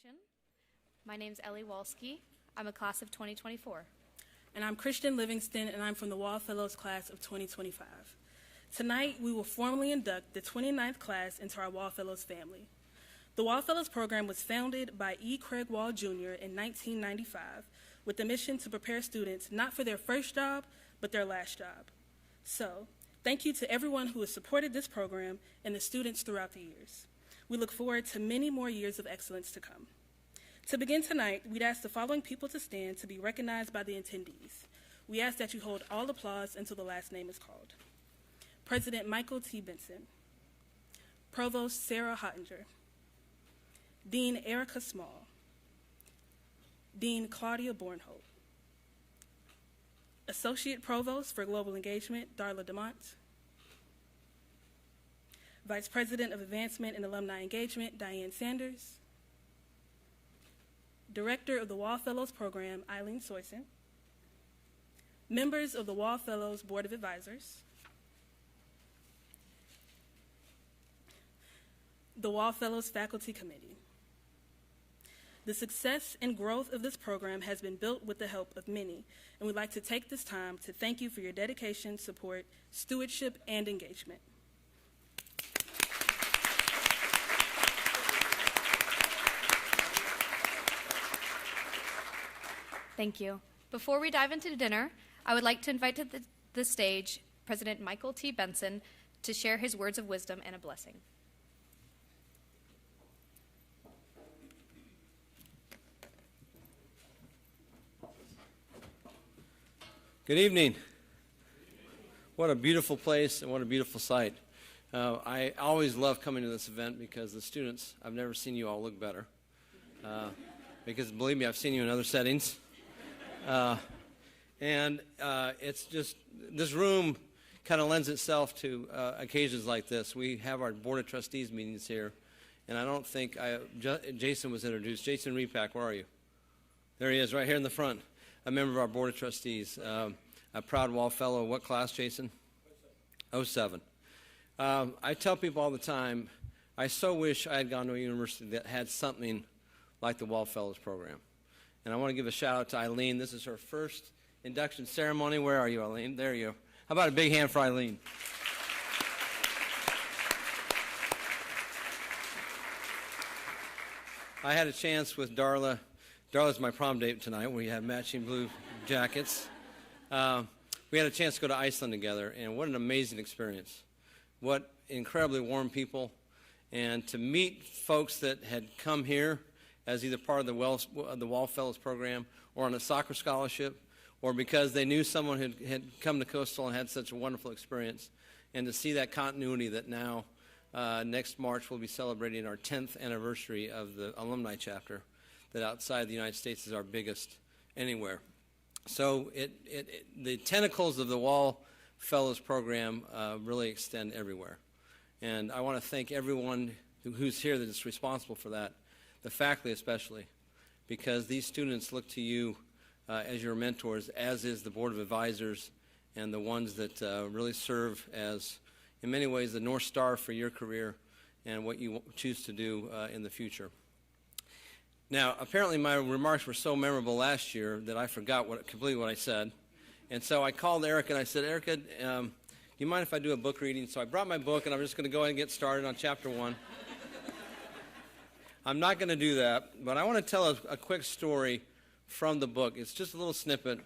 Induction. My name's Ellie Walski. I'm a class of 2024. And I'm Christian Livingston, and I'm from the Wall Fellows class of 2025. Tonight, we will formally induct the 29th class into our Wall Fellows family. The Wall Fellows program was founded by E. Craig Wall Jr. in 1995 with the mission to prepare students not for their first job, but their last job. So, thank you to everyone who has supported this program and the students throughout the years. We look forward to many more years of excellence to come. To begin tonight, we'd ask the following people to stand to be recognized by the attendees. We ask that you hold all applause until the last name is called. President Michael T. Benson, Provost Sarah Hottinger, Dean Erica Small, Dean Claudia Bornholt, Associate Provost for Global Engagement, Darla DeMont, Vice President of Advancement and Alumni Engagement, Diane Sanders, Director of the Wall Fellows Program, Eileen Soyson, members of the Wall Fellows Board of Advisors, the Wall Fellows Faculty Committee. The success and growth of this program has been built with the help of many, and we'd like to take this time to thank you for your dedication, support, stewardship, and engagement. Thank you. Before we dive into dinner, I would like to invite to the stage President Michael T. Benson to share his words of wisdom and a blessing. Good evening. What a beautiful place and what a beautiful sight. I always love coming to this event because the students, I've never seen you all look better. Because believe me, I've seen you in other settings. It's just, this room kind of lends itself to occasions like this. We have our Board of Trustees meetings here, and I don't think, Jason was introduced. Jason Repack, where are you? There he is, right here in the front, a member of our Board of Trustees, a proud Wall Fellow. What class, Jason? 07. I tell people all the time, I so wish I had gone to a university that had something like the Wall Fellows program. And I want to give a shout out to Eileen. This is her first induction ceremony. Where are you, Eileen? There you go. How about a big hand for Eileen? I had a chance with Darla. Darla's my prom date tonight. We had matching blue jackets. We had a chance to go to Iceland together, and what an amazing experience. What incredibly warm people. And to meet folks that had come here as either part of the Wall Fellows program or on a soccer scholarship, or because they knew someone had come to Coastal and had such a wonderful experience. And to see that continuity that now, next March, we'll be celebrating our 10th anniversary of the alumni chapter, that outside the United States is our biggest anywhere. So the tentacles of the Wall Fellows program really extend everywhere. And I want to thank everyone who's here that is responsible for that, the faculty especially, because these students look to you as your mentors, as is the Board of Advisors and the ones that really serve as, in many ways, the North Star for your career and what you choose to do in the future. Now, apparently my remarks were so memorable last year that I forgot completely what I said. And so I called Erica and I said, Erica, do you mind if I do a book reading? So I brought my book and I'm just going to go ahead and get started on chapter 1. I'm not going to do that, but I want to tell a quick story from the book. It's just a little snippet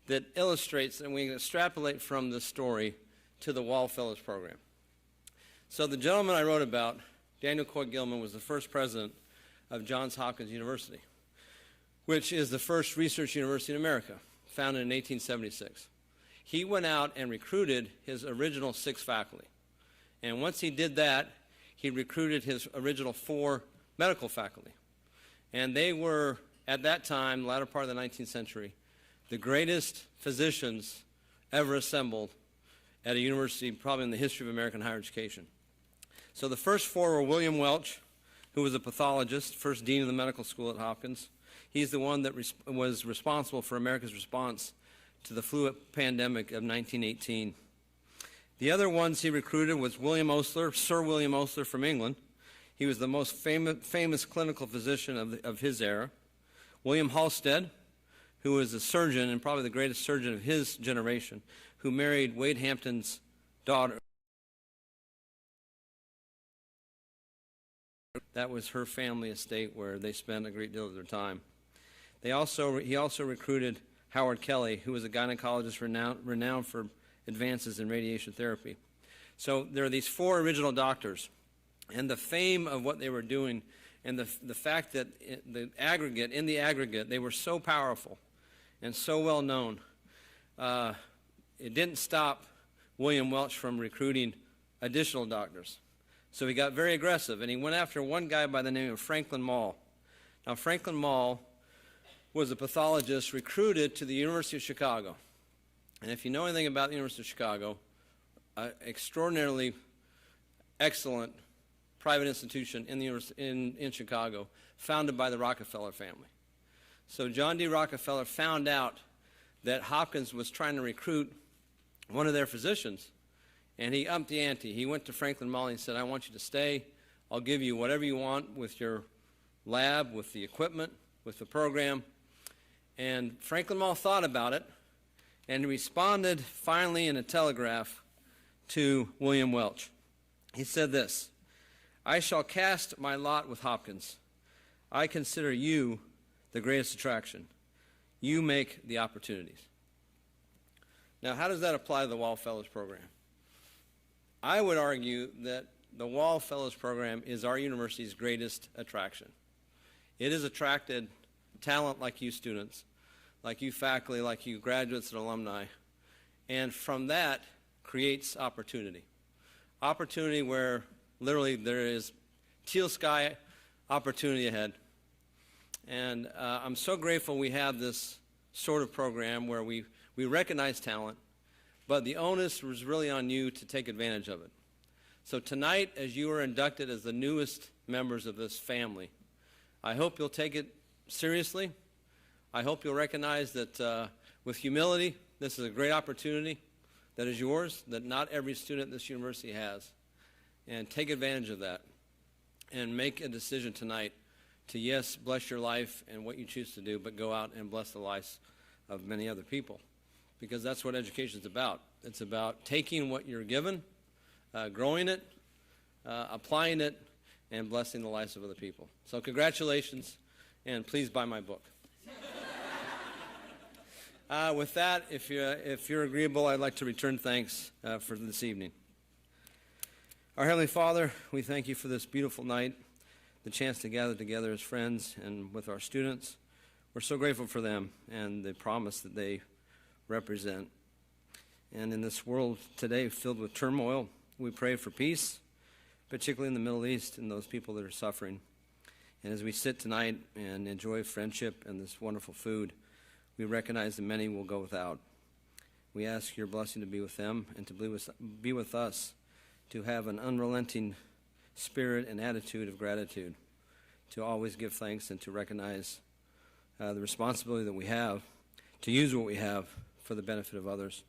that illustrates, and we can extrapolate from the story to the Wall Fellows program. So the gentleman I wrote about, Daniel Coy Gilman, was the first president of Johns Hopkins University, which is the first research university in America, founded in 1876. He went out and recruited his original 6 faculty. And once he did that, he recruited his original 4 medical faculty. And they were, at that time, latter part of the 19th century, the greatest physicians ever assembled at a university, probably in the history of American higher education. So the first 4 were William Welch, who was a pathologist, first dean of the medical school at Hopkins. He's the one that was responsible for America's response to the flu pandemic of 1918. The other ones he recruited was William Osler, Sir William Osler from England. He was the most famous clinical physician of his era. William Halsted, who was a surgeon and probably the greatest surgeon of his generation, who married Wade Hampton's daughter. That was her family estate where they spent a great deal of their time. He also recruited Howard Kelly, who was a gynecologist renowned for advances in radiation therapy. So there are these four original doctors, and the fame of what they were doing and the fact that in the aggregate, they were so powerful and so well known, it didn't stop William Welch from recruiting additional doctors. So he got very aggressive, and he went after one guy by the name of Franklin Mall. Now, Franklin Mall was a pathologist recruited to the University of Chicago. And if you know anything about the University of Chicago, extraordinarily excellent private institution in Chicago, founded by the Rockefeller family. So John D. Rockefeller found out that Hopkins was trying to recruit one of their physicians, and he upped the ante. He went to Franklin Mall and said, I want you to stay. I'll give you whatever you want with your lab, with the equipment, with the program. And Franklin Mall thought about it, and he responded finally in a telegraph to William Welch. He said this, I shall cast my lot with Hopkins. I consider you the greatest attraction. You make the opportunities. Now, how does that apply to the Wall Fellows Program? I would argue that the Wall Fellows Program is our university's greatest attraction. It has attracted talent like you students, like you faculty, like you graduates and alumni, and from that creates opportunity. Opportunity where literally there is teal sky opportunity ahead. And I'm so grateful we have this sort of program where we recognize talent, but the onus was really on you to take advantage of it. So tonight, as you are inducted as the newest members of this family, I hope you'll take it seriously. I hope you'll recognize that with humility, this is a great opportunity that is yours, that not every student at this university has. And take advantage of that and make a decision tonight to, yes, bless your life and what you choose to do, but go out and bless the lives of many other people. Because that's what education is about. It's about taking what you're given, growing it, applying it, and blessing the lives of other people. So congratulations, and please buy my book. With that, if you're agreeable, I'd like to return thanks for this evening. Our Heavenly Father, we thank you for this beautiful night, the chance to gather together as friends and with our students. We're so grateful for them and the promise that they represent. And in this world today filled with turmoil, we pray for peace, particularly in the Middle East and those people that are suffering. And as we sit tonight and enjoy friendship and this wonderful food, we recognize that many will go without. We ask your blessing to be with them and to be with us, to have an unrelenting spirit and attitude of gratitude, to always give thanks and to recognize the responsibility that we have to use what we have for the benefit of others.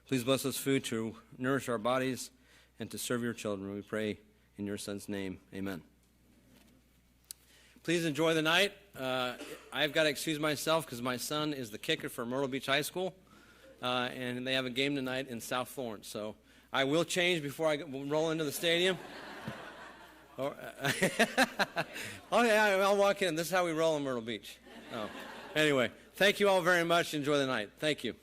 Please bless this food to nourish our bodies and to serve your children. We pray in your Son's name. Amen. Please enjoy the night. I've got to excuse myself because my son is the kicker for Myrtle Beach High School, and they have a game tonight in South Florence. So I will change before I roll into the stadium. Oh, yeah, I'll walk in. This is how we roll in Myrtle Beach. Oh. Anyway, thank you all very much. Enjoy the night. Thank you.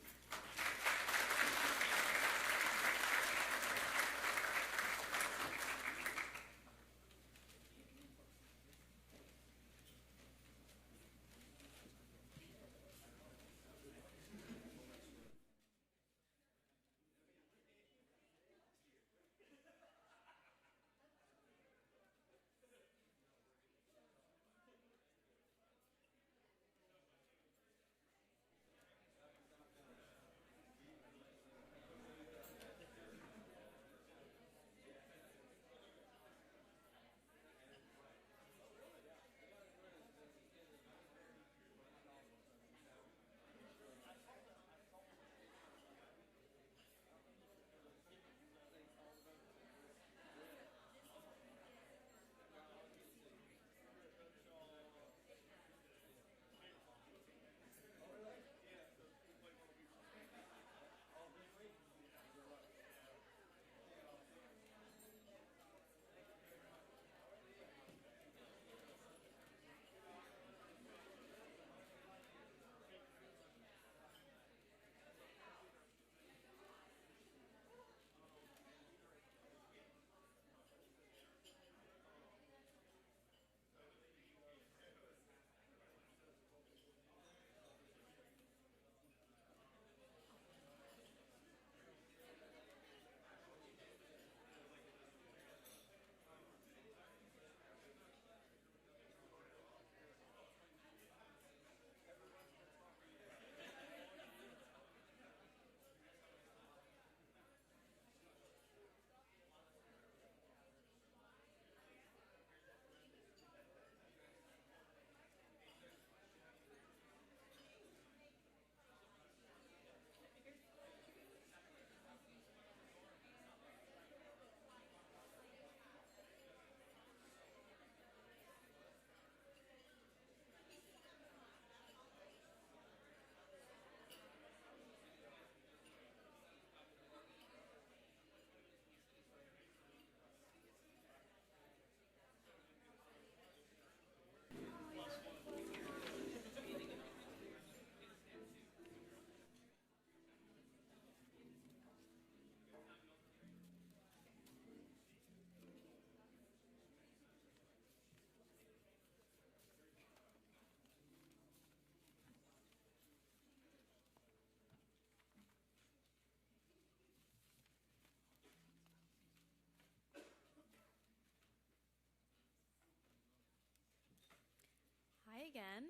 again.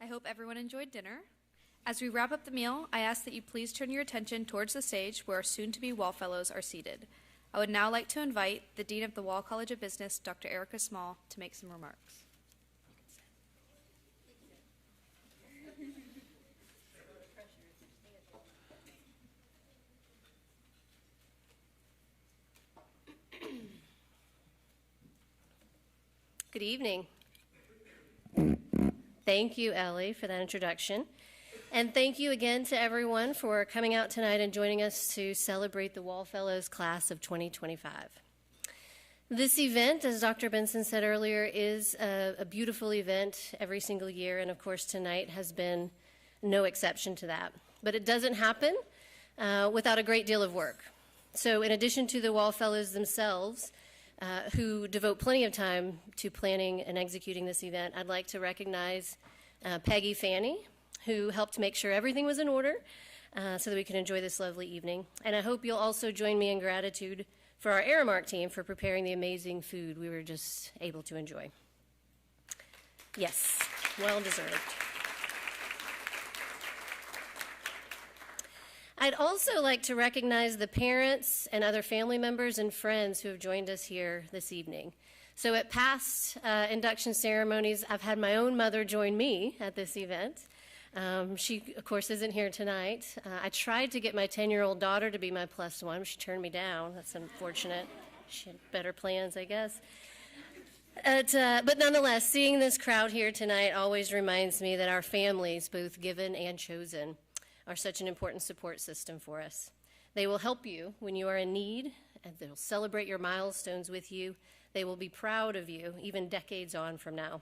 I hope everyone enjoyed dinner. As we wrap up the meal, I ask that you please turn your attention towards the stage where our soon-to-be Wall Fellows are seated. I would now like to invite the Dean of the Wall College of Business, Dr. Erica Small, to make some remarks. Good evening. Thank you, Ellie, for that introduction. And thank you again to everyone for coming out tonight and joining us to celebrate the Wall Fellows class of 2025. This event, as Dr. Benson said earlier, is a beautiful event every single year, and of course tonight has been no exception to that. But it doesn't happen without a great deal of work. So in addition to the Wall Fellows themselves, who devote plenty of time to planning and executing this event, I'd like to recognize Peggy Fanny, who helped make sure everything was in order so that we can enjoy this lovely evening. And I hope you'll also join me in gratitude for our Aramark team for preparing the amazing food we were just able to enjoy. Yes, well deserved. I'd also like to recognize the parents and other family members and friends who have joined us here this evening. So at past induction ceremonies, I've had my own mother join me at this event. She, of course, isn't here tonight. I tried to get my 10-year-old daughter to be my plus one. She turned me down. That's unfortunate. She had better plans, I guess. But nonetheless, seeing this crowd here tonight always reminds me that our families, both given and chosen, are such an important support system for us. They will help you when you are in need, and they'll celebrate your milestones with you. They will be proud of you, even decades on from now.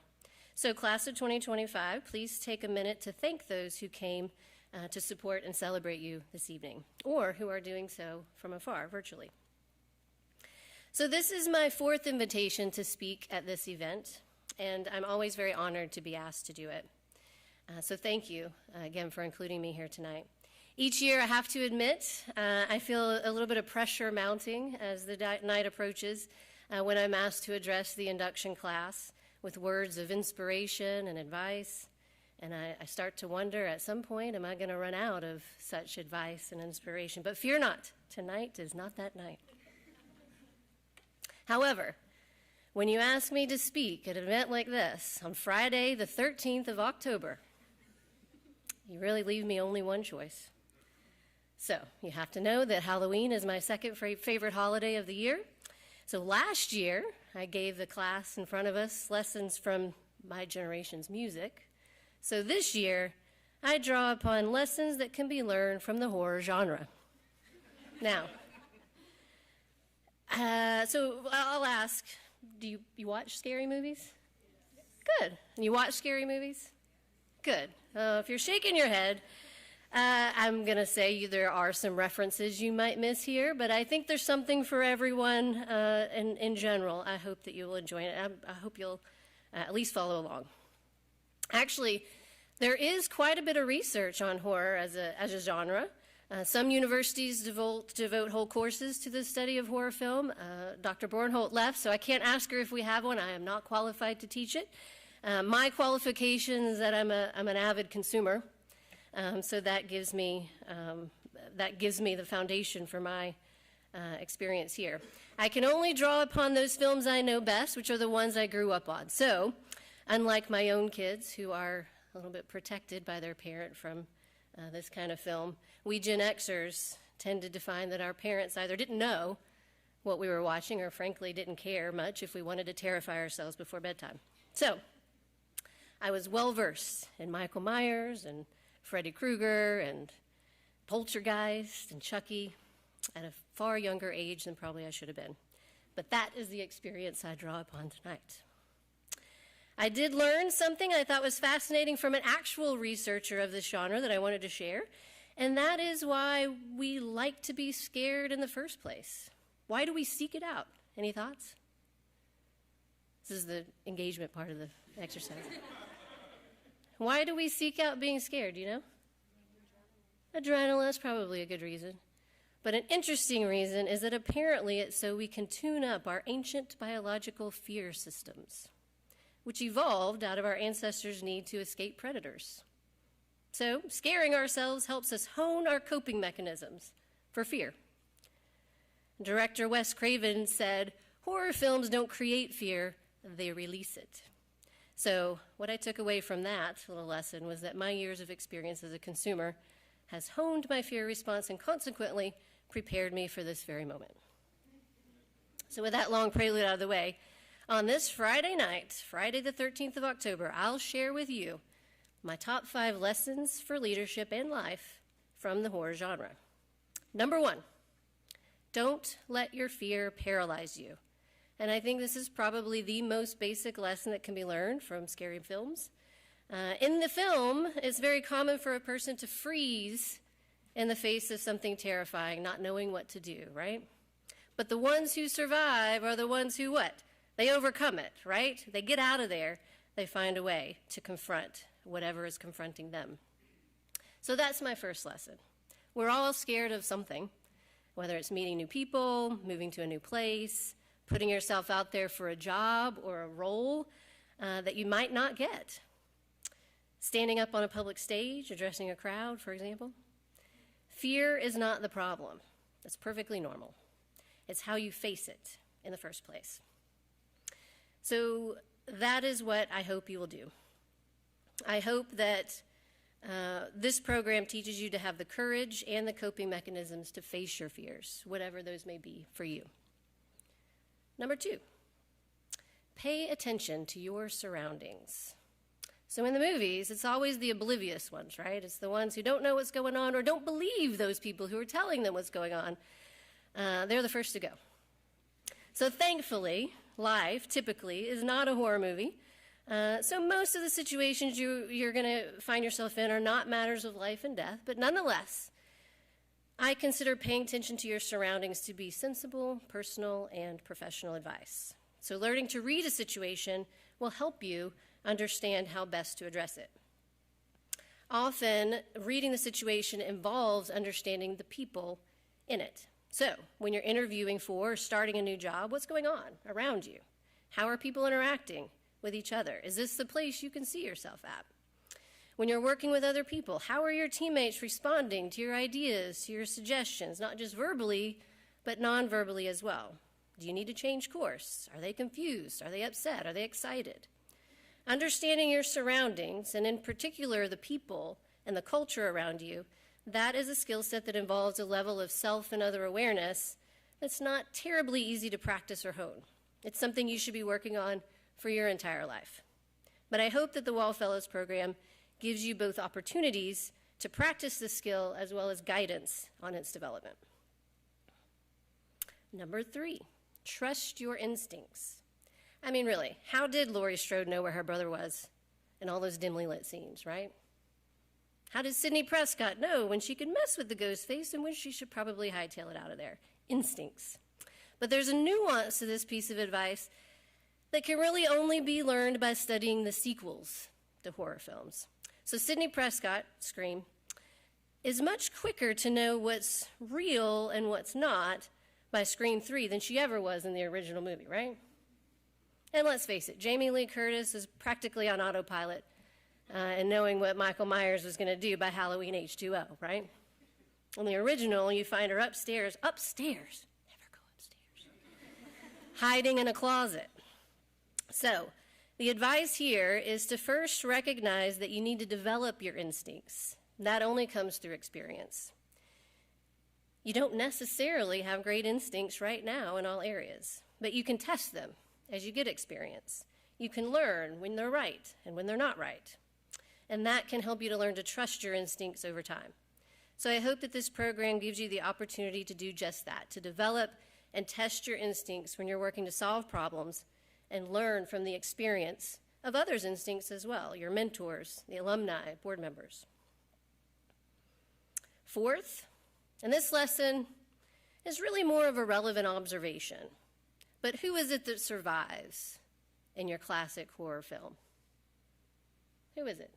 So class of 2025, please take a minute to thank those who came to support and celebrate you this evening, or who are doing so from afar, virtually. So this is my fourth invitation to speak at this event, and I'm always very honored to be asked to do it. So thank you again for including me here tonight. Each year, I have to admit, I feel a little bit of pressure mounting as the night approaches when I'm asked to address the induction class with words of inspiration and advice. And I start to wonder, at some point, am I going to run out of such advice and inspiration? But fear not, tonight is not that night. However, when you ask me to speak at an event like this on Friday, the 13th of October, you really leave me only one choice. So you have to know that Halloween is my second favorite holiday of the year. So last year, I gave the class in front of us lessons from my generation's music. So this year, I draw upon lessons that can be learned from the horror genre. Now, so I'll ask, do you watch scary movies? Good. And you watch scary movies? Good. If you're shaking your head, I'm going to say there are some references you might miss here, but I think there's something for everyone in general. I hope that you will enjoy it. I hope you'll at least follow along. Actually, there is quite a bit of research on horror as a genre. Some universities devote whole courses to the study of horror film. Dr. Bornholt left, so I can't ask her if we have one. I am not qualified to teach it. My qualification is that I'm an avid consumer, so that gives me the foundation for my experience here. I can only draw upon those films I know best, which are the ones I grew up on. So, unlike my own kids, who are a little bit protected by their parent from this kind of film, we Gen Xers tended to find that our parents either didn't know what we were watching or frankly didn't care much if we wanted to terrify ourselves before bedtime. So, I was well-versed in Michael Myers and Freddy Krueger and Poltergeist and Chucky at a far younger age than probably I should have been. But that is the experience I draw upon tonight. I did learn something I thought was fascinating from an actual researcher of this genre that I wanted to share, and that is why we like to be scared in the first place. Why do we seek it out? Any thoughts? This is the engagement part of the exercise. Why do we seek out being scared, do you know? Adrenaline is probably a good reason. But an interesting reason is that apparently it's so we can tune up our ancient biological fear systems. which evolved out of our ancestors' need to escape predators. So, scaring ourselves helps us hone our coping mechanisms for fear. Director Wes Craven said, "Horror films don't create fear, they release it." So, what I took away from that little lesson was that my years of experience as a consumer has honed my fear response and consequently prepared me for this very moment. So, with that long prelude out of the way, on this Friday night, Friday the 13th of October, I'll share with you my top 5 lessons for leadership and life from the horror genre. Number 1, don't let your fear paralyze you. And I think this is probably the most basic lesson that can be learned from scary films. In the film, it's very common for a person to freeze in the face of something terrifying, not knowing what to do, right? But the ones who survive are the ones who what? They overcome it, right? They get out of there. They find a way to confront whatever is confronting them. So that's my first lesson. We're all scared of something, whether it's meeting new people, moving to a new place, putting yourself out there for a job or a role that you might not get. Standing up on a public stage, addressing a crowd, for example. Fear is not the problem. That's perfectly normal. It's how you face it in the first place. So that is what I hope you will do. I hope that this program teaches you to have the courage and the coping mechanisms to face your fears, whatever those may be for you. Number 2, pay attention to your surroundings. So in the movies, it's always the oblivious ones, right? It's the ones who don't know what's going on or don't believe those people who are telling them what's going on. They're the first to go. So thankfully, life typically is not a horror movie. So most of the situations you're going to find yourself in are not matters of life and death, but nonetheless, I consider paying attention to your surroundings to be sensible, personal, and professional advice. So learning to read a situation will help you understand how best to address it. Often, reading the situation involves understanding the people in it. So, when you're interviewing for or starting a new job, what's going on around you? How are people interacting with each other? Is this the place you can see yourself at? When you're working with other people, how are your teammates responding to your ideas, to your suggestions, not just verbally, but non-verbally as well? Do you need to change course? Are they confused? Are they upset? Are they excited? Understanding your surroundings, and in particular the people and the culture around you, that is a skill set that involves a level of self and other awareness that's not terribly easy to practice or hone. It's something you should be working on for your entire life. But I hope that the Wall Fellows program gives you both opportunities to practice this skill as well as guidance on its development. Number 3, trust your instincts. I mean, really, how did Laurie Strode know where her brother was in all those dimly lit scenes, right? How did Sidney Prescott know when she could mess with the ghost face and when she should probably hightail it out of there? Instincts. But there's a nuance to this piece of advice that can really only be learned by studying the sequels to horror films. So Sidney Prescott, Scream, is much quicker to know what's real and what's not by Scream 3 than she ever was in the original movie, right? And let's face it, Jamie Lee Curtis is practically on autopilot and knowing what Michael Myers was going to do by Halloween H2O, right? In the original, you find her upstairs, never go upstairs, hiding in a closet. So, the advice here is to first recognize that you need to develop your instincts. That only comes through experience. You don't necessarily have great instincts right now in all areas, but you can test them as you get experience. You can learn when they're right and when they're not right. And that can help you to learn to trust your instincts over time. So I hope that this program gives you the opportunity to do just that, to develop and test your instincts when you're working to solve problems and learn from the experience of others' instincts as well, your mentors, the alumni, board members. 4th, and this lesson is really more of a relevant observation, but who is it that survives in your classic horror film? Who is it?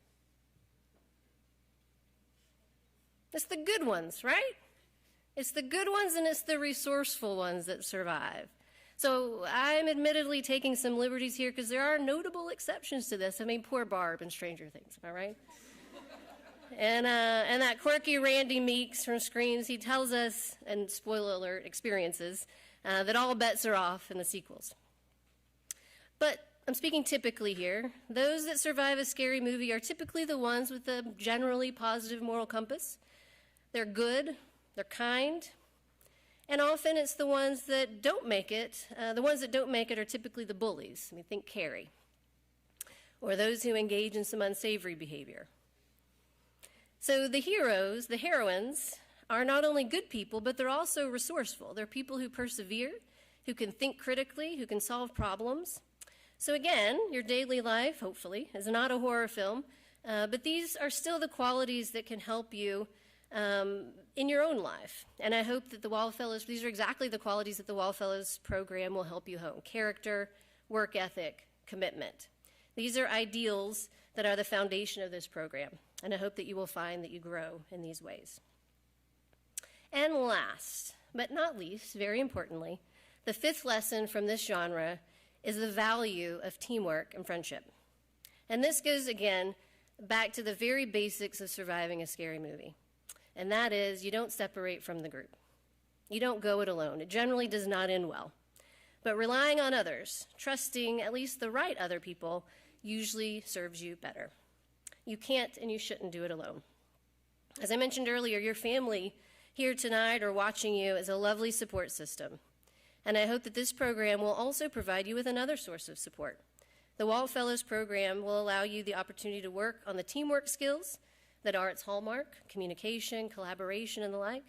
It's the good ones, right? It's the good ones and it's the resourceful ones that survive. So I'm admittedly taking some liberties here because there are notable exceptions to this. I mean, poor Barb in Stranger Things, am I right? And that quirky Randy Meeks from Screams, he tells us, and spoiler alert, experiences, that all bets are off in the sequels. But I'm speaking typically here. Those that survive a scary movie are typically the ones with a generally positive moral compass. They're good, they're kind, and often it's the ones that don't make it. The ones that don't make it are typically the bullies. I mean, think Carrie. Or those who engage in some unsavory behavior. So the heroes, the heroines, are not only good people, but they're also resourceful. They're people who persevere, who can think critically, who can solve problems. So again, your daily life, hopefully, is not a horror film, but these are still the qualities that can help you in your own life. And I hope that the Wallfellows, these are exactly the qualities that the Wallfellows program will help you hone: character, work ethic, commitment. These are ideals that are the foundation of this program, and I hope that you will find that you grow in these ways. And last, but not least, very importantly, the fifth lesson from this genre is the value of teamwork and friendship. And this goes, again, back to the very basics of surviving a scary movie. And that is, you don't separate from the group. You don't go it alone. It generally does not end well. But relying on others, trusting at least the right other people, usually serves you better. You can't and you shouldn't do it alone. As I mentioned earlier, your family here tonight or watching you is a lovely support system. And I hope that this program will also provide you with another source of support. The Wallfellows program will allow you the opportunity to work on the teamwork skills that are its hallmark: communication, collaboration, and the like.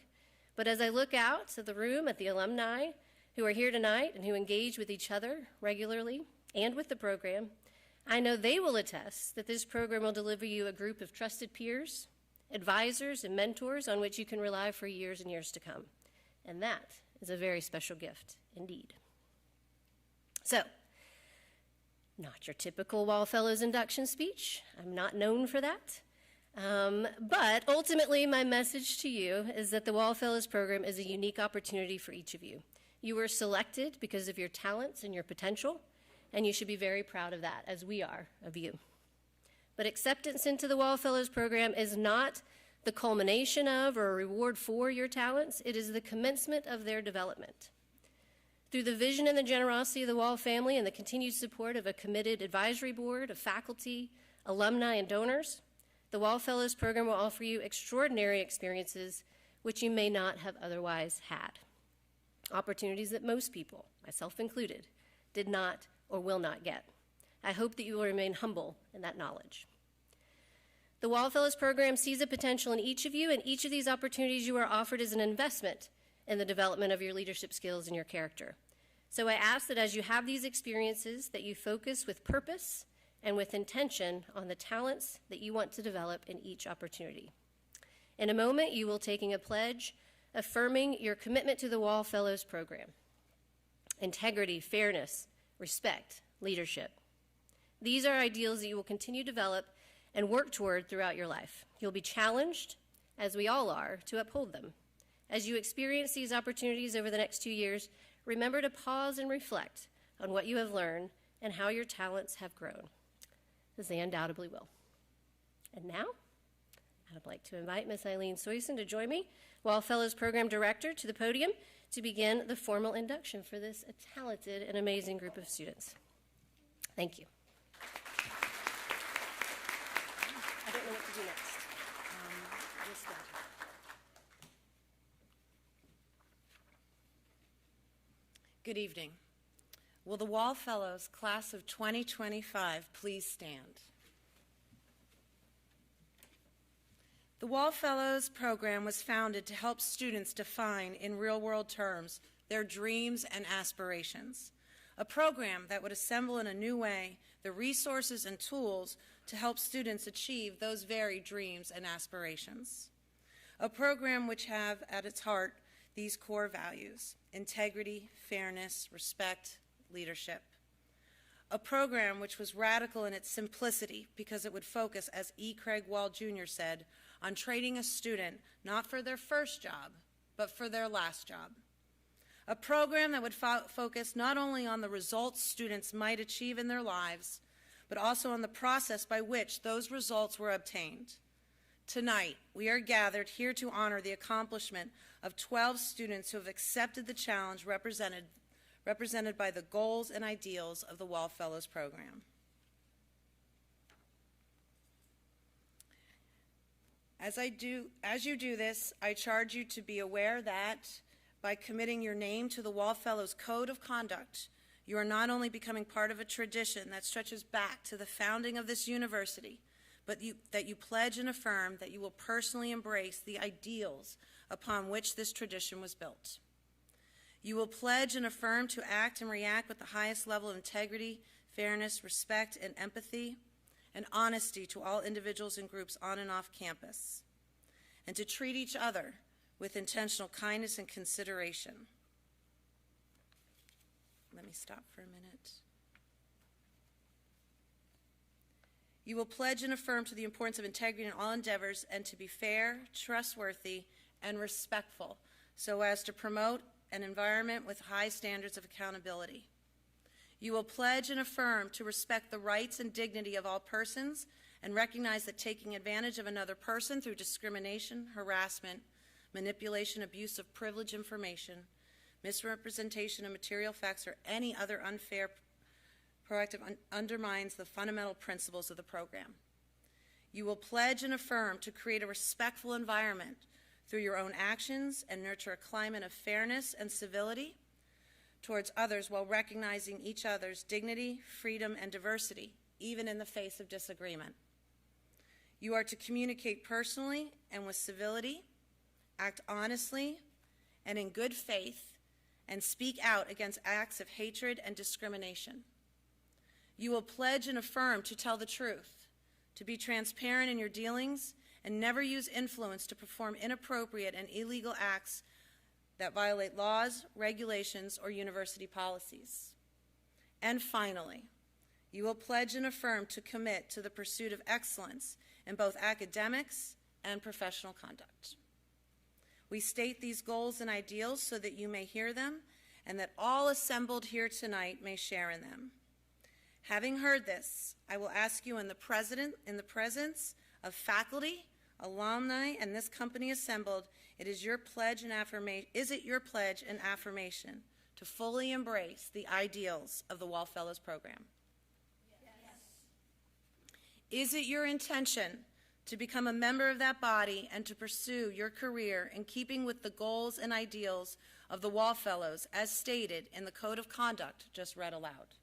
But as I look out to the room at the alumni who are here tonight and who engage with each other regularly and with the program, I know they will attest that this program will deliver you a group of trusted peers, advisors, and mentors on which you can rely for years and years to come. And that is a very special gift indeed. So, not your typical Wallfellows induction speech. I'm not known for that. But ultimately, my message to you is that the Wallfellows program is a unique opportunity for each of you. You were selected because of your talents and your potential, and you should be very proud of that, as we are of you. But acceptance into the Wallfellows program is not the culmination of or a reward for your talents. It is the commencement of their development. Through the vision and the generosity of the Wall family and the continued support of a committed advisory board of faculty, alumni, and donors, the Wallfellows program will offer you extraordinary experiences which you may not have otherwise had. Opportunities that most people, myself included, did not or will not get. I hope that you will remain humble in that knowledge. The Wallfellows program sees a potential in each of you, and each of these opportunities you are offered is an investment in the development of your leadership skills and your character. So I ask that as you have these experiences, that you focus with purpose and with intention on the talents that you want to develop in each opportunity. In a moment, you will be taking a pledge affirming your commitment to the Wallfellows program: integrity, fairness, respect, leadership. These are ideals that you will continue to develop and work toward throughout your life. You'll be challenged, as we all are, to uphold them. As you experience these opportunities over the next 2 years, remember to pause and reflect on what you have learned and how your talents have grown, as they undoubtedly will. And now, I'd like to invite Ms. Eileen Soyson to join me, Wallfellows Program Director, to the podium to begin the formal induction for this talented and amazing group of students. Thank you. I don't know what to do next. Good evening. Will the Wallfellows class of 2025 please stand? The Wallfellows program was founded to help students define in real-world terms their dreams and aspirations. A program that would assemble in a new way the resources and tools to help students achieve those very dreams and aspirations. A program which have at its heart these core values: integrity, fairness, respect, leadership. A program which was radical in its simplicity because it would focus, as E. Craig Wall Jr. said, on training a student not for their first job, but for their last job. A program that would focus not only on the results students might achieve in their lives, but also on the process by which those results were obtained. Tonight, we are gathered here to honor the accomplishment of 12 students who have accepted the challenge represented by the goals and ideals of the Wall Fellows program. As you do this, I charge you to be aware that by committing your name to the Wall Fellows Code of Conduct, you are not only becoming part of a tradition that stretches back to the founding of this university, but that you pledge and affirm that you will personally embrace the ideals upon which this tradition was built. You will pledge and affirm to act and react with the highest level of integrity, fairness, respect, and empathy, and honesty to all individuals and groups on and off campus, and to treat each other with intentional kindness and consideration. Let me stop for a minute. You will pledge and affirm to the importance of integrity in all endeavors and to be fair, trustworthy, and respectful so as to promote an environment with high standards of accountability. You will pledge and affirm to respect the rights and dignity of all persons and recognize that taking advantage of another person through discrimination, harassment, manipulation, abuse of privileged information, misrepresentation of material facts, or any other unfair proactive undermines the fundamental principles of the program. You will pledge and affirm to create a respectful environment through your own actions and nurture a climate of fairness and civility towards others while recognizing each other's dignity, freedom, and diversity, even in the face of disagreement. You are to communicate personally and with civility, act honestly and in good faith, and speak out against acts of hatred and discrimination. You will pledge and affirm to tell the truth, to be transparent in your dealings, and never use influence to perform inappropriate and illegal acts that violate laws, regulations, or university policies. And finally, you will pledge and affirm to commit to the pursuit of excellence in both academics and professional conduct. We state these goals and ideals so that you may hear them and that all assembled here tonight may share in them. Having heard this, I will ask you in the presence of faculty, alumni, and this company assembled, is it your pledge and affirmation to fully embrace the ideals of the Wall Fellows program? Yes. Is it your intention to become a member of that body and to pursue your career in keeping with the goals and ideals of the Wall Fellows as stated in the Code of Conduct just read aloud?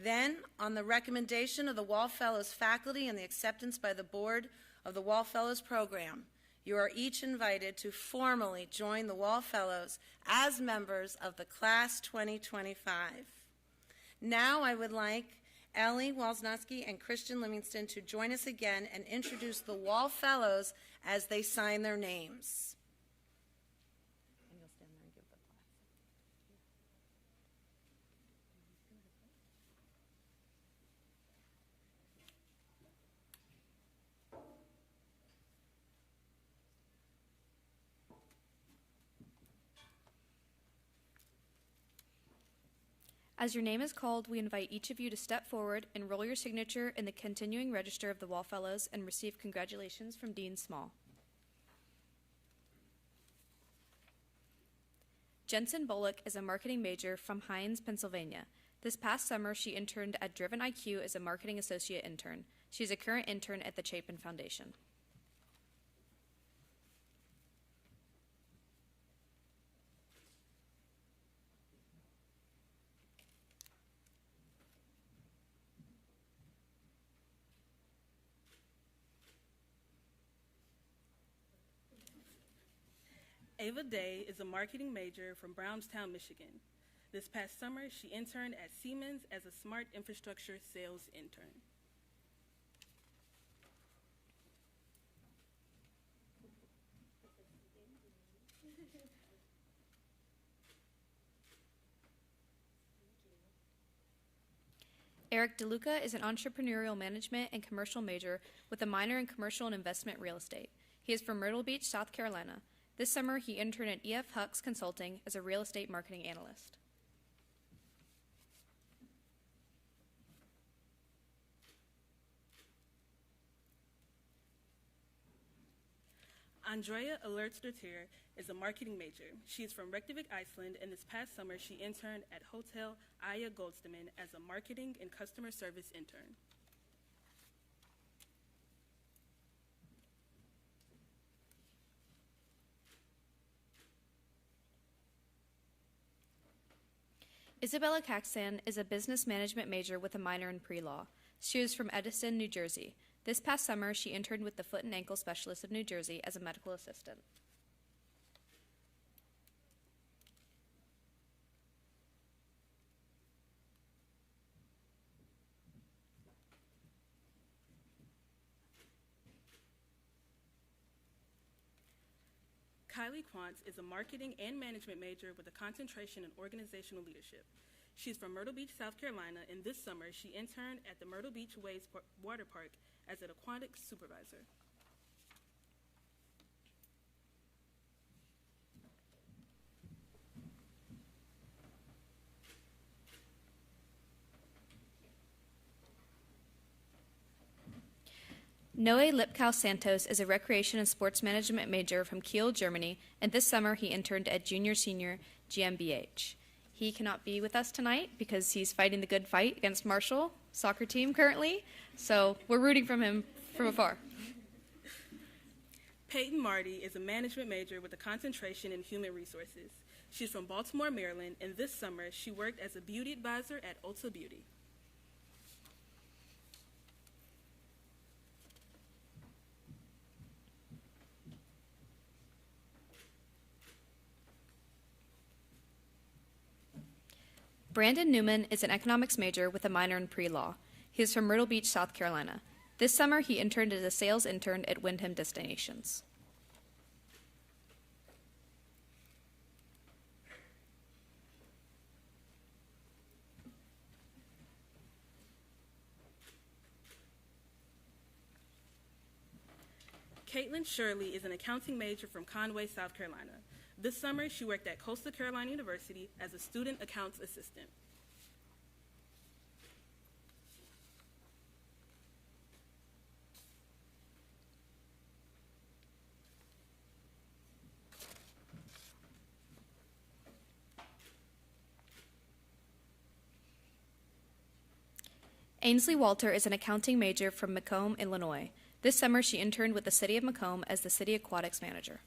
Then, on the recommendation of the Wall Fellows faculty and the acceptance by the board of the Wall Fellows program, you are each invited to formally join the Wall Fellows as members of the Class 2025. Now I would like Ellie Walsnowski and Christian Livingston to join us again and introduce the Wall Fellows as they sign their names. And you'll stand there and give the plaque. As your name is called, we invite each of you to step forward, enroll your signature in the continuing register of the Wall Fellows, and receive congratulations from Dean Small. Jensen Bullock is a marketing major from Hines, Pennsylvania. This past summer, she interned at Driven IQ as a marketing associate intern. She's a current intern at the Chapin Foundation. Ava Day is a marketing major from Brownstown, Michigan. This past summer, she interned at Siemens as a smart infrastructure sales intern. Eric DeLuca is an entrepreneurial management and commercial major with a minor in commercial and investment real estate. He is from Myrtle Beach, South Carolina. This summer, he interned at EF Hux Consulting as a real estate marketing analyst. Andrea Alerts-Dortier is a marketing major. She is from Reykjavik, Iceland, and this past summer she interned at Hotel Aya Goldstein as a marketing and customer service intern. Isabella Caxan is a business management major with a minor in pre-law. She is from Edison, New Jersey. This past summer, she interned with the Foot and Ankle Specialist of New Jersey as a medical assistant. Kylie Quantz is a marketing and management major with a concentration in organizational leadership. She's from Myrtle Beach, South Carolina, and this summer she interned at the Myrtle Beach Waves Water Park as an aquatics supervisor. Noe Lipkau Santos is a recreation and sports management major from Kiel, Germany, and this summer he interned at Junior Senior GmbH. He cannot be with us tonight because he's fighting the good fight against Marshall soccer team currently, so we're rooting from him from afar. Peyton Marty is a management major with a concentration in human resources. She's from Baltimore, Maryland, and this summer she worked as a beauty advisor at Ulta Beauty. Brandon Newman is an economics major with a minor in pre-law. He is from Myrtle Beach, South Carolina. This summer, he interned as a sales intern at Wyndham Destinations. Caitlin Shirley is an accounting major from Conway, South Carolina. This summer, she worked at Coastal Carolina University as a student accounts assistant. Ainsley Walter is an accounting major from Macomb, Illinois. This summer, she interned with the City of Macomb as the City Aquatics Manager.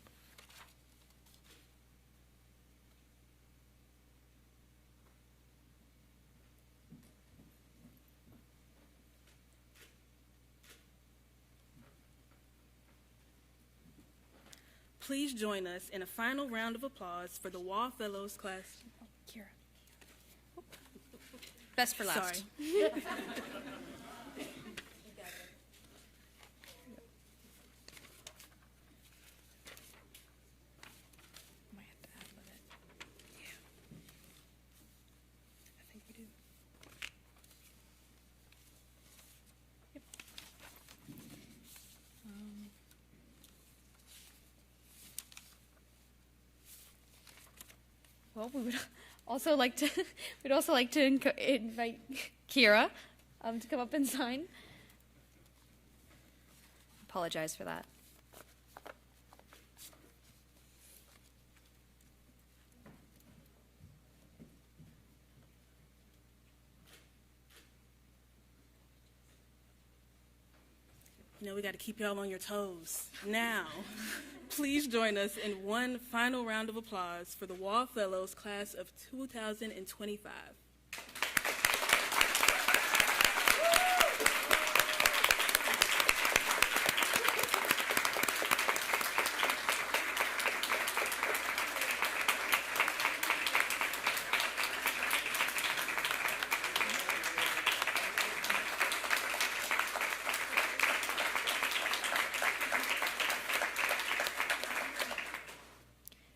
Please join us in a final round of applause for the Wall Fellows class. Kira. Best for last. Sorry. Might have to add with it. Yeah. I think we do. Yep. Well, we would also like to invite Kira to come up and sign. Apologize for that. You know, we got to keep y'all on your toes. Now, please join us in one final round of applause for the Wall Fellows class of 2025.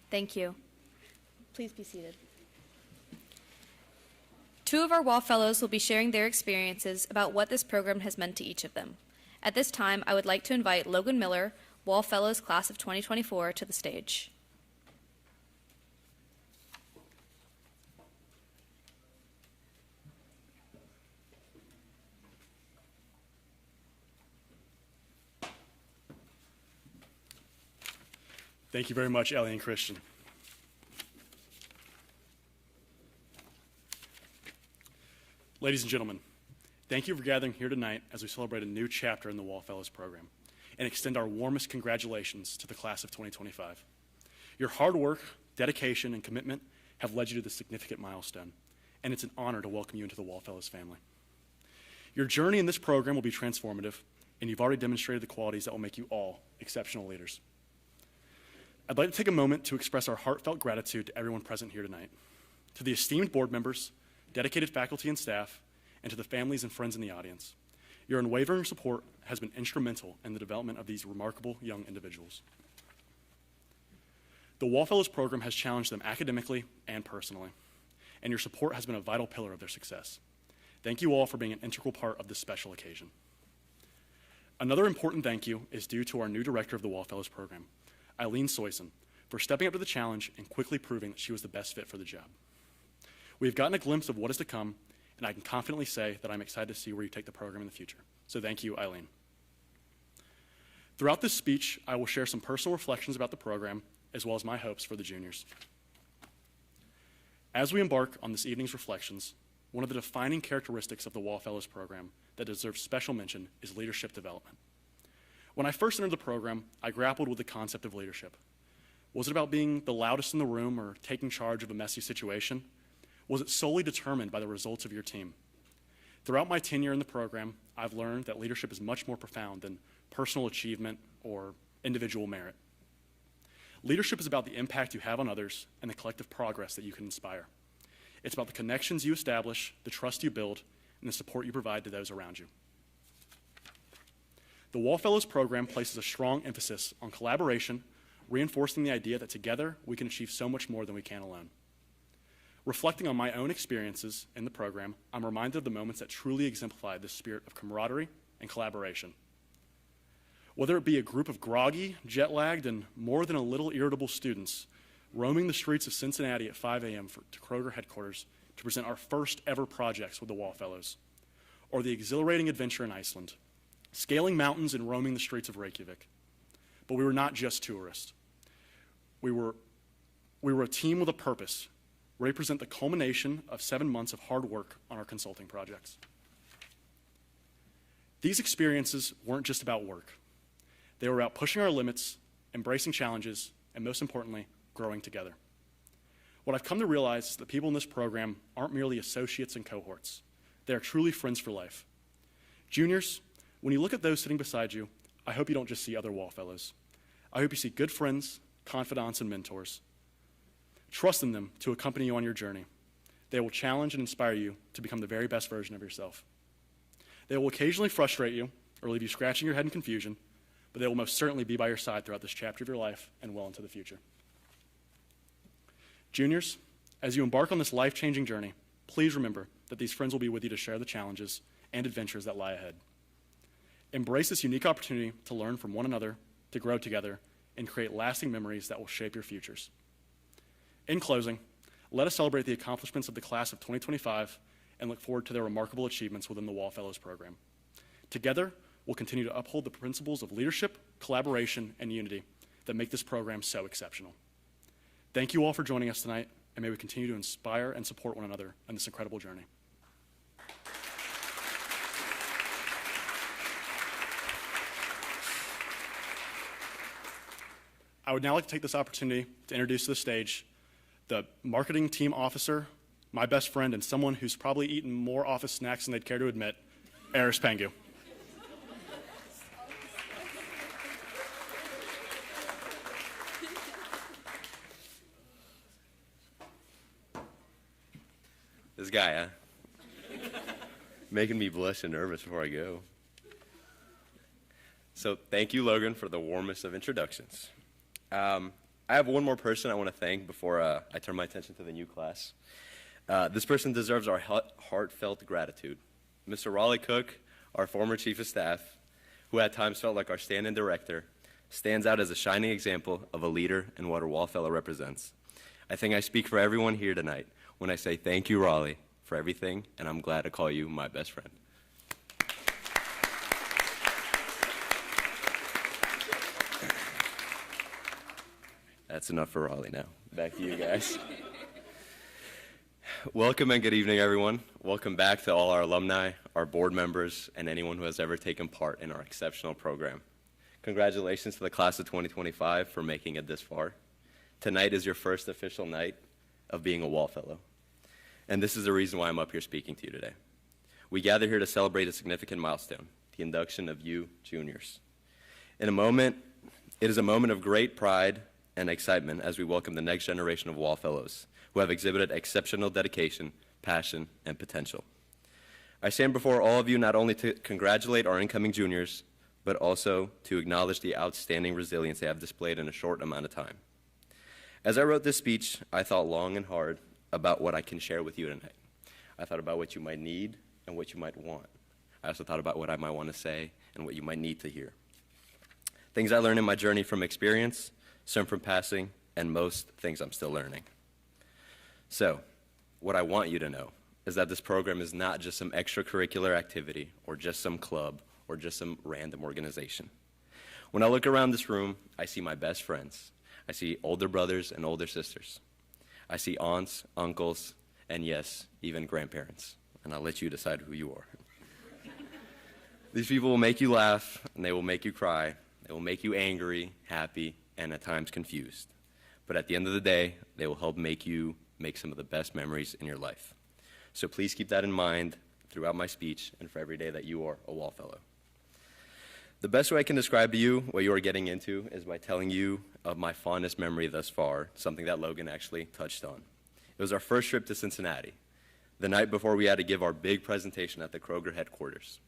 Thank you. Please be seated. Two of our Wall Fellows will be sharing their experiences about what this program has meant to each of them. At this time, I would like to invite Logan Miller, Wall Fellows Class of 2024, to the stage. Thank you very much, Ellie and Christian. Ladies and gentlemen, thank you for gathering here tonight as we celebrate a new chapter in the Wall Fellows program and extend our warmest congratulations to the class of 2025. Your hard work, dedication, and commitment have led you to this significant milestone, and it's an honor to welcome you into the Wall Fellows family. Your journey in this program will be transformative, and you've already demonstrated the qualities that will make you all exceptional leaders. I'd like to take a moment to express our heartfelt gratitude to everyone present here tonight, to the esteemed board members, dedicated faculty and staff, and to the families and friends in the audience. Your unwavering support has been instrumental in the development of these remarkable young individuals. The Wall Fellows program has challenged them academically and personally, and your support has been a vital pillar of their success. Thank you all for being an integral part of this special occasion. Another important thank you is due to our new director of the Wall Fellows program, Eileen Soyson, for stepping up to the challenge and quickly proving that she was the best fit for the job. We've gotten a glimpse of what is to come, and I can confidently say that I'm excited to see where you take the program in the future. So thank you, Eileen. Throughout this speech, I will share some personal reflections about the program, as well as my hopes for the juniors. As we embark on this evening's reflections, one of the defining characteristics of the Wall Fellows program that deserves special mention is leadership development. When I first entered the program, I grappled with the concept of leadership. Was it about being the loudest in the room or taking charge of a messy situation? Was it solely determined by the results of your team? Throughout my tenure in the program, I've learned that leadership is much more profound than personal achievement or individual merit. Leadership is about the impact you have on others and the collective progress that you can inspire. It's about the connections you establish, the trust you build, and the support you provide to those around you. The Wall Fellows program places a strong emphasis on collaboration, reinforcing the idea that together we can achieve so much more than we can alone. Reflecting on my own experiences in the program, I'm reminded of the moments that truly exemplify this spirit of camaraderie and collaboration. Whether it be a group of groggy, jet-lagged, and more than a little irritable students roaming the streets of Cincinnati at 5 a.m. to Kroger headquarters to present our first ever projects with the Wall Fellows, or the exhilarating adventure in Iceland, scaling mountains and roaming the streets of Reykjavik. But we were not just tourists. We were a team with a purpose, ready to present the culmination of 7 months of hard work on our consulting projects. These experiences weren't just about work. They were about pushing our limits, embracing challenges, and most importantly, growing together. What I've come to realize is that people in this program aren't merely associates and cohorts. They are truly friends for life. Juniors, when you look at those sitting beside you, I hope you don't just see other Wall Fellows. I hope you see good friends, confidants, and mentors. Trust in them to accompany you on your journey. They will challenge and inspire you to become the very best version of yourself. They will occasionally frustrate you or leave you scratching your head in confusion, but they will most certainly be by your side throughout this chapter of your life and well into the future. Juniors, as you embark on this life-changing journey, please remember that these friends will be with you to share the challenges and adventures that lie ahead. Embrace this unique opportunity to learn from one another, to grow together, and create lasting memories that will shape your futures. In closing, let us celebrate the accomplishments of the class of 2025 and look forward to their remarkable achievements within the Wall Fellows program. Together, we'll continue to uphold the principles of leadership, collaboration, and unity that make this program so exceptional. Thank you all for joining us tonight, and may we continue to inspire and support one another on this incredible journey. I would now like to take this opportunity to introduce to the stage the marketing team officer, my best friend, and someone who's probably eaten more office snacks than they'd care to admit, Eris Pengu. This guy, huh? Making me blush and nervous before I go. So thank you, Logan, for the warmest of introductions. I have one more person I want to thank before I turn my attention to the new class. This person deserves our heartfelt gratitude. Mr. Raleigh Cook, our former chief of staff, who at times felt like our stand-in director, stands out as a shining example of a leader and what a Wall Fellow represents. I think I speak for everyone here tonight when I say thank you, Raleigh, for everything, and I'm glad to call you my best friend. That's enough for Raleigh now. Back to you guys. Welcome and good evening, everyone. Welcome back to all our alumni, our board members, and anyone who has ever taken part in our exceptional program. Congratulations to the class of 2025 for making it this far. Tonight is your first official night of being a Wall Fellow. And this is the reason why I'm up here speaking to you today. We gather here to celebrate a significant milestone, the induction of you juniors. It is a moment of great pride and excitement as we welcome the next generation of Wall Fellows who have exhibited exceptional dedication, passion, and potential. I stand before all of you not only to congratulate our incoming juniors, but also to acknowledge the outstanding resilience they have displayed in a short amount of time. As I wrote this speech, I thought long and hard about what I can share with you tonight. I thought about what you might need and what you might want. I also thought about what I might want to say and what you might need to hear. Things I learned in my journey from experience, some from passing, and most things I'm still learning. So, what I want you to know is that this program is not just some extracurricular activity or just some club or just some random organization. When I look around this room, I see my best friends. I see older brothers and older sisters. I see aunts, uncles, and yes, even grandparents. And I'll let you decide who you are. These people will make you laugh, and they will make you cry. They will make you angry, happy, and at times confused. But at the end of the day, they will help make some of the best memories in your life. So please keep that in mind throughout my speech and for every day that you are a Wall Fellow. The best way I can describe to you what you are getting into is by telling you of my fondest memory thus far, something that Logan actually touched on. It was our first trip to Cincinnati, the night before we had to give our big presentation at the Kroger headquarters.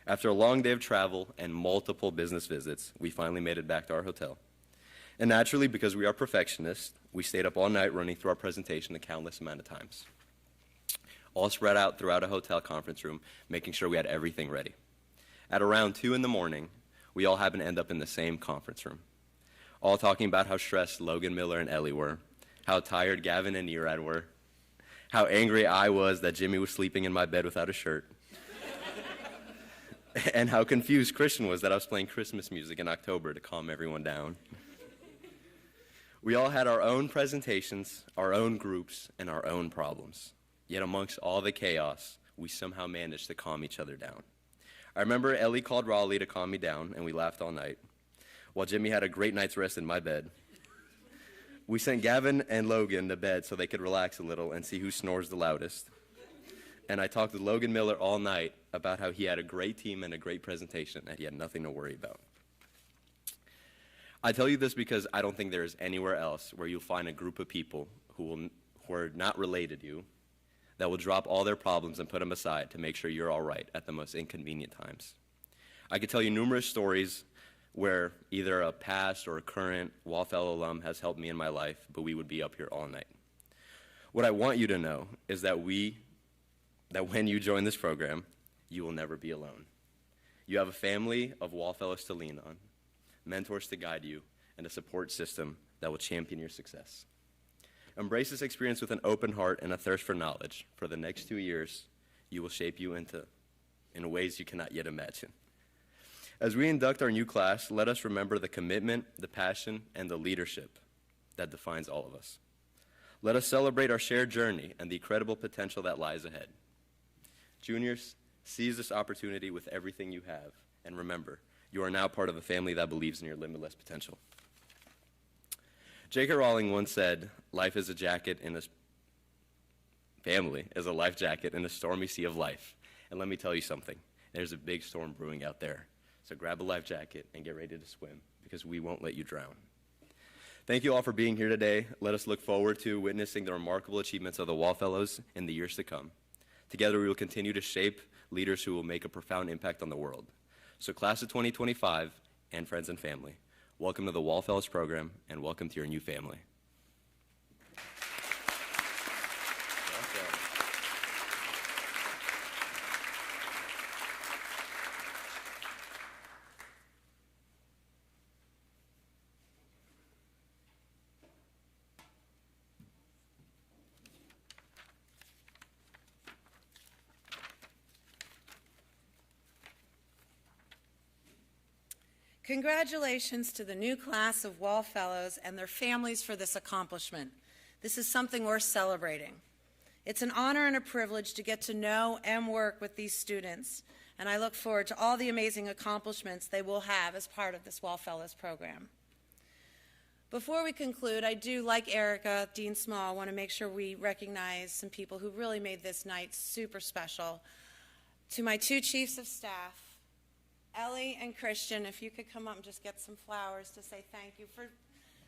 After a long day of travel and multiple business visits, we finally made it back to our hotel. And naturally, because we are perfectionists, we stayed up all night running through our presentation a countless amount of times, all spread out throughout a hotel conference room, making sure we had everything ready. At around 2 in the morning, we all happened to end up in the same conference room, all talking about how stressed Logan Miller and Ellie were, how tired Gavin and Nerad were, how angry I was that Jimmy was sleeping in my bed without a shirt, and how confused Christian was that I was playing Christmas music in October to calm everyone down. We all had our own presentations, our own groups, and our own problems. Yet amongst all the chaos, we somehow managed to calm each other down. I remember Ellie called Raleigh to calm me down, and we laughed all night, while Jimmy had a great night's rest in my bed. We sent Gavin and Logan to bed so they could relax a little and see who snores the loudest. And I talked with Logan Miller all night about how he had a great team and a great presentation and he had nothing to worry about. I tell you this because I don't think there is anywhere else where you'll find a group of people who are not related to you that will drop all their problems and put them aside to make sure you're all right at the most inconvenient times. I could tell you numerous stories where either a past or a current Wall Fellow alum has helped me in my life, but we would be up here all night. What I want you to know is that when you join this program, you will never be alone. You have a family of Wall Fellows to lean on, mentors to guide you, and a support system that will champion your success. Embrace this experience with an open heart and a thirst for knowledge. For the next 2 years, you will shape you in ways you cannot yet imagine. As we induct our new class, let us remember the commitment, the passion, and the leadership that defines all of us. Let us celebrate our shared journey and the incredible potential that lies ahead. Juniors, seize this opportunity with everything you have, and remember, you are now part of a family that believes in your limitless potential. J.K. Rowling once said, "Life is a jacket in a family is a life jacket in a stormy sea of life." And let me tell you something, there's a big storm brewing out there. So grab a life jacket and get ready to swim, because we won't let you drown. Thank you all for being here today. Let us look forward to witnessing the remarkable achievements of the Wall Fellows in the years to come. Together, we will continue to shape leaders who will make a profound impact on the world. So class of 2025 and friends and family, welcome to the Wall Fellows program and welcome to your new family. Congratulations to the new class of Wall Fellows and their families for this accomplishment. This is something worth celebrating. It's an honor and a privilege to get to know and work with these students, and I look forward to all the amazing accomplishments they will have as part of this Wall Fellows program. Before we conclude, I do, like Erica, Dean Small, want to make sure we recognize some people who really made this night super special. To my two chiefs of staff, Ellie and Christian, if you could come up and just get some flowers to say thank you. For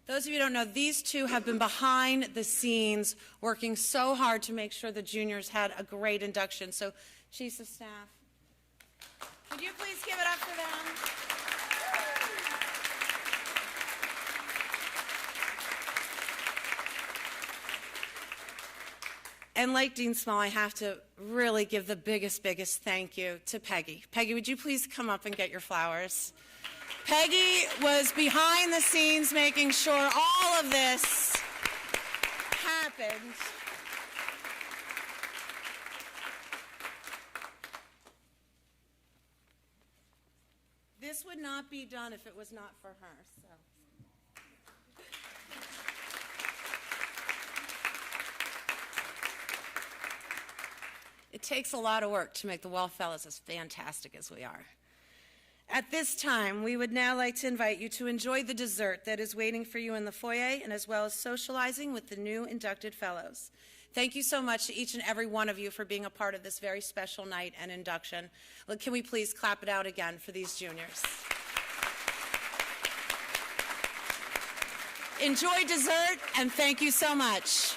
those of you who don't know, these two have been behind the scenes working so hard to make sure the juniors had a great induction. So, chiefs of staff, could you please give it up for them? And like Dean Small, I have to really give the biggest thank you to Peggy. Peggy, would you please come up and get your flowers? Peggy was behind the scenes making sure all of this happened. This would not be done if it was not for her. So. It takes a lot of work to make the Wall Fellows as fantastic as we are. At this time, we would now like to invite you to enjoy the dessert that is waiting for you in the foyer, and as well as socializing with the new inducted fellows. Thank you so much to each and every one of you for being a part of this very special night and induction. Look, can we please clap it out again for these juniors? Enjoy dessert, and thank you so much.